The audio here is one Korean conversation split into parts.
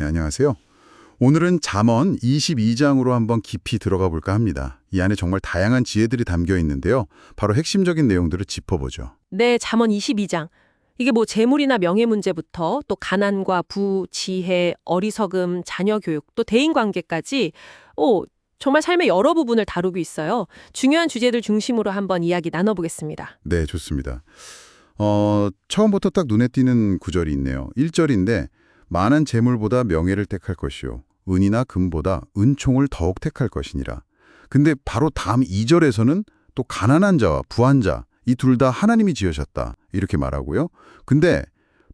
안녕하세요. 오늘은 잠언 22장으로 한번 깊이 들어가 볼까 합니다. 이 안에 정말 다양한 지혜들이 담겨 있는데요. 바로 핵심적인 내용들을 짚어보죠. 네, 잠언 22장. 이게 뭐 재물이나 명예 문제부터 또 가난과 부, 지혜, 어리석음, 자녀 교육, 또 대인 관계까지 정말 삶의 여러 부분을 다루고 있어요. 중요한 주제들 중심으로 한번 이야기 나눠보겠습니다. 네, 좋습니다. 처음부터 딱 눈에 띄는 구절이 있네요. 1절인데 많은 재물보다 명예를 택할 것이요 은이나 금보다 은총을 더욱 택할 것이니라. 근데 바로 다음 2절에서는 또 가난한 자와 부한 자 이 둘 다 하나님이 지으셨다 이렇게 말하고요. 근데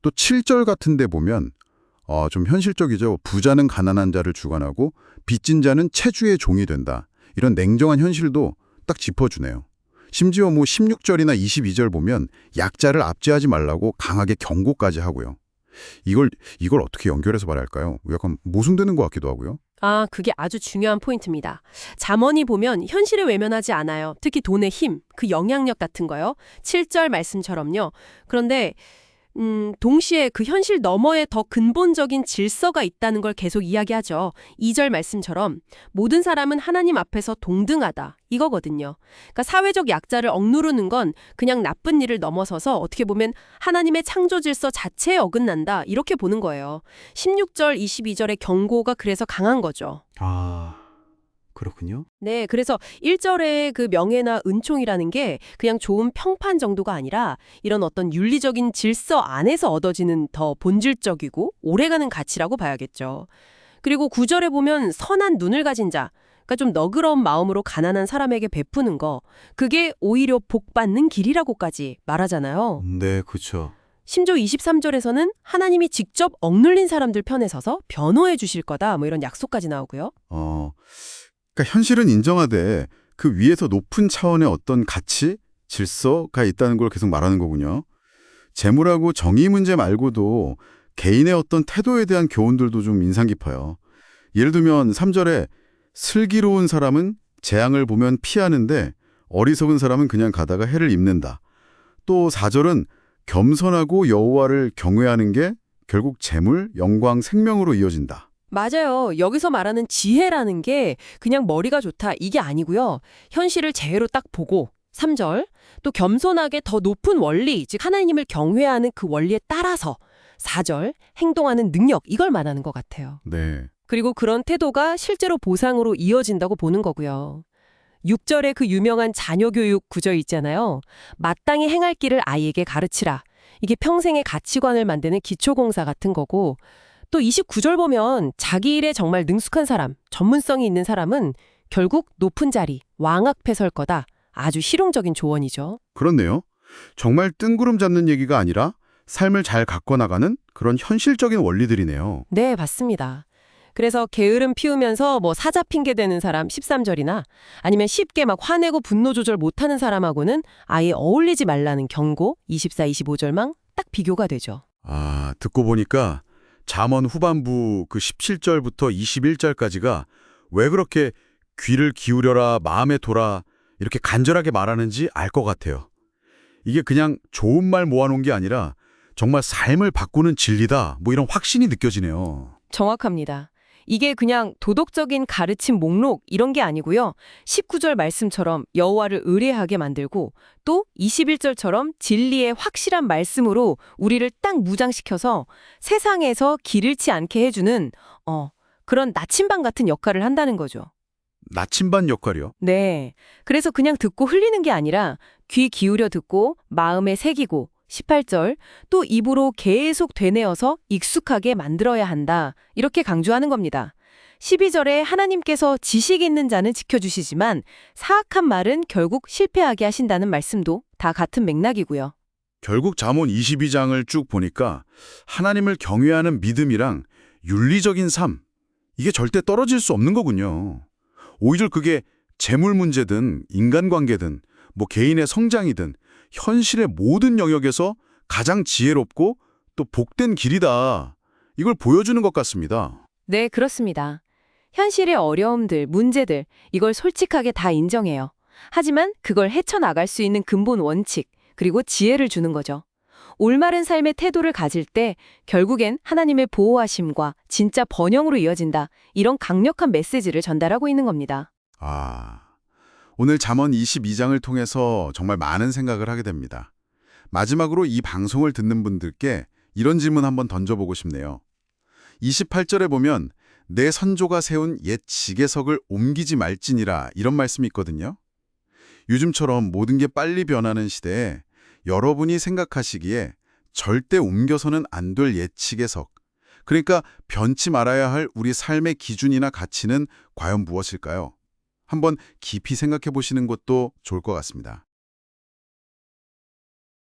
또 7절 같은 데 보면 좀 현실적이죠. 부자는 가난한 자를 주관하고 빚진 자는 채주의 종이 된다. 이런 냉정한 현실도 딱 짚어주네요. 심지어 16절이나 22절 보면 약자를 압제하지 말라고 강하게 경고까지 하고요. 이걸 어떻게 연결해서 말할까요? 약간 모순되는 것 같기도 하고요. 그게 아주 중요한 포인트입니다. 잠언이 보면 현실에 외면하지 않아요. 특히 돈의 힘, 그 영향력 같은 거요. 7절 말씀처럼요. 그런데 동시에 그 현실 너머에 더 근본적인 질서가 있다는 걸 계속 이야기하죠. 2절 말씀처럼 모든 사람은 하나님 앞에서 동등하다 이거거든요. 그러니까 사회적 약자를 억누르는 건 그냥 나쁜 일을 넘어서서 어떻게 보면 하나님의 창조 질서 자체에 어긋난다 이렇게 보는 거예요. 16절, 22절의 경고가 그래서 강한 거죠. 그렇군요. 네, 그래서 1절의 그 명예나 은총이라는 게 그냥 좋은 평판 정도가 아니라 이런 어떤 윤리적인 질서 안에서 얻어지는 더 본질적이고 오래가는 가치라고 봐야겠죠. 그리고 9절에 보면 선한 눈을 가진 자, 그러니까 좀 너그러운 마음으로 가난한 사람에게 베푸는 거, 그게 오히려 복받는 길이라고까지 말하잖아요. 네, 그렇죠. 심지어 23절에서는 하나님이 직접 억눌린 사람들 편에 서서 변호해 주실 거다, 뭐 이런 약속까지 나오고요. 그러니까 현실은 인정하되 그 위에서 높은 차원의 어떤 가치, 질서가 있다는 걸 계속 말하는 거군요. 재물하고 정의 문제 말고도 개인의 어떤 태도에 대한 교훈들도 좀 인상 깊어요. 예를 들면 3절에 슬기로운 사람은 재앙을 보면 피하는데 어리석은 사람은 그냥 가다가 해를 입는다. 또 4절은 겸손하고 여호와를 경외하는 게 결국 재물, 영광, 생명으로 이어진다. 맞아요. 여기서 말하는 지혜라는 게 그냥 머리가 좋다 이게 아니고요. 현실을 제대로 딱 보고 3절 또 겸손하게 더 높은 원리 즉 하나님을 경외하는 그 원리에 따라서 4절 행동하는 능력 이걸 말하는 것 같아요. 네. 그리고 그런 태도가 실제로 보상으로 이어진다고 보는 거고요. 6절에 그 유명한 자녀 교육 구절 있잖아요. 마땅히 행할 길을 아이에게 가르치라. 이게 평생의 가치관을 만드는 기초공사 같은 거고 또 29절 보면 자기 일에 정말 능숙한 사람, 전문성이 있는 사람은 결국 높은 자리, 왕 앞에 설 거다. 아주 실용적인 조언이죠. 그렇네요. 정말 뜬구름 잡는 얘기가 아니라 삶을 잘 갖고 나가는 그런 현실적인 원리들이네요. 네, 맞습니다. 그래서 게으름 피우면서 사자 핑계 대는 사람 13절이나 아니면 쉽게 막 화내고 분노 조절 못하는 사람하고는 아예 어울리지 말라는 경고 24, 25절만 딱 비교가 되죠. 듣고 보니까 잠언 후반부 그 17절부터 21절까지가 왜 그렇게 귀를 기울여라, 마음에 둬라 이렇게 간절하게 말하는지 알 것 같아요. 이게 그냥 좋은 말 모아놓은 게 아니라 정말 삶을 바꾸는 진리다 뭐 이런 확신이 느껴지네요. 정확합니다. 이게 그냥 도덕적인 가르침 목록 이런 게 아니고요. 19절 말씀처럼 여호와를 의뢰하게 만들고 또 21절처럼 진리의 확실한 말씀으로 우리를 딱 무장시켜서 세상에서 길 잃지 않게 해주는 그런 나침반 같은 역할을 한다는 거죠. 나침반 역할이요? 네. 그래서 그냥 듣고 흘리는 게 아니라 귀 기울여 듣고 마음에 새기고 18절 또 입으로 계속 되뇌어서 익숙하게 만들어야 한다. 이렇게 강조하는 겁니다. 12절에 하나님께서 지식 있는 자는 지켜주시지만 사악한 말은 결국 실패하게 하신다는 말씀도 다 같은 맥락이고요. 결국 잠언 22장을 쭉 보니까 하나님을 경외하는 믿음이랑 윤리적인 삶 이게 절대 떨어질 수 없는 거군요. 오히려 그게 재물 문제든 인간관계든 개인의 성장이든 현실의 모든 영역에서 가장 지혜롭고 또 복된 길이다. 이걸 보여주는 것 같습니다. 네, 그렇습니다. 현실의 어려움들, 문제들 이걸 솔직하게 다 인정해요. 하지만 그걸 헤쳐나갈 수 있는 근본 원칙 그리고 지혜를 주는 거죠. 올바른 삶의 태도를 가질 때 결국엔 하나님의 보호하심과 진짜 번영으로 이어진다. 이런 강력한 메시지를 전달하고 있는 겁니다. 아, 오늘 잠언 22장을 통해서 정말 많은 생각을 하게 됩니다. 마지막으로 이 방송을 듣는 분들께 이런 질문 한번 던져보고 싶네요. 28절에 보면 내 선조가 세운 옛 지계석을 옮기지 말지니라 이런 말씀이 있거든요. 요즘처럼 모든 게 빨리 변하는 시대에 여러분이 생각하시기에 절대 옮겨서는 안 될 옛 지계석, 그러니까 변치 말아야 할 우리 삶의 기준이나 가치는 과연 무엇일까요? 한번 깊이 생각해 보시는 것도 좋을 것 같습니다.